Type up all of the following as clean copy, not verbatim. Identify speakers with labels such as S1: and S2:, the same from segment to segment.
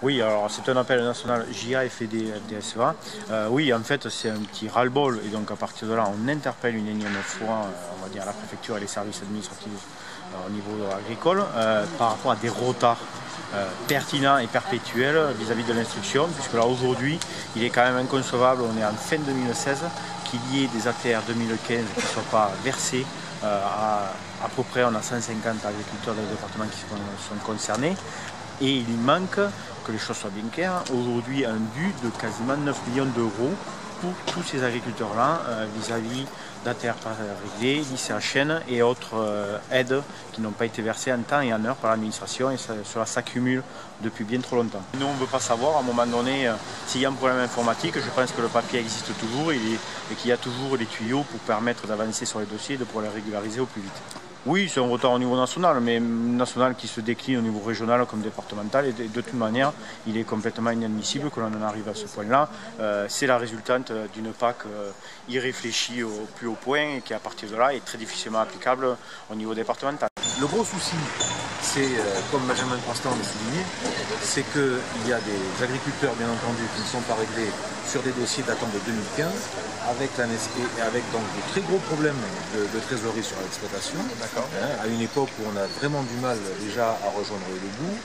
S1: Oui, alors c'est un appel national JA-FED FDSEA. Oui, en fait, c'est un petit ras-le-bol et donc à partir de là, on interpelle une énième fois, on va dire, la préfecture et les services administratifs au niveau agricole par rapport à des retards pertinents et perpétuels vis-à-vis de l'instruction, puisque là aujourd'hui, il est quand même inconcevable, on est en fin 2016, qu'il y ait des ATR 2015 qui ne soient pas versés. À peu près, on a 150 agriculteurs dans le département qui sont concernés. Et il manque, que les choses soient bien claires, aujourd'hui un dû de quasiment 9 millions d'euros pour tous ces agriculteurs-là vis-à-vis d'ATR pas réglés, l'ICHN et autres aides qui n'ont pas été versées en temps et en heure par l'administration, et cela s'accumule depuis bien trop longtemps. Nous, on ne veut pas savoir à un moment donné s'il y a un problème informatique. Je pense que le papier existe toujours et qu'il y a toujours les tuyaux pour permettre d'avancer sur les dossiers et de pouvoir les régulariser au plus vite. Oui, c'est un retard au niveau national, mais national qui se décline au niveau régional comme départemental. Et de toute manière, il est complètement inadmissible que l'on en arrive à ce point-là. C'est la résultante d'une PAC irréfléchie au plus haut point et qui, à partir de là, est très difficilement applicable au niveau départemental.
S2: Le gros souci, c'est, comme Benjamin Constant l'a souligné, c'est qu'il y a des agriculteurs, bien entendu, qui ne sont pas réglés sur des dossiers datant de 2015, avec donc de très gros problèmes de trésorerie sur l'exploitation, à une époque où on a vraiment du mal déjà à rejoindre le bout.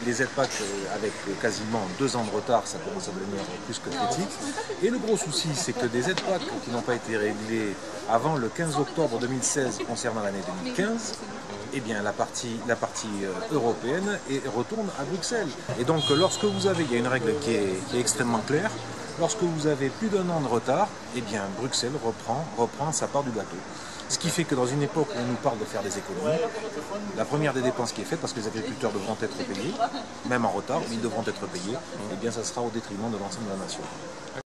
S2: Les aides-PAC avec quasiment 2 ans de retard, ça commence à devenir plus que critique. Et le gros souci, c'est que des aides-PAC qui n'ont pas été réglées avant le 15 octobre 2016 concernant l'année 2015, eh bien la partie européenne retourne à Bruxelles. Et donc lorsque vous avez, il y a une règle qui est extrêmement claire, lorsque vous avez plus d'1 an de retard, eh bien Bruxelles reprend sa part du gâteau. Ce qui fait que dans une époque où on nous parle de faire des économies, la première des dépenses qui est faite, parce que les agriculteurs devront être payés, même en retard, mais ils devront être payés, eh bien ça sera au détriment de l'ensemble de la nation.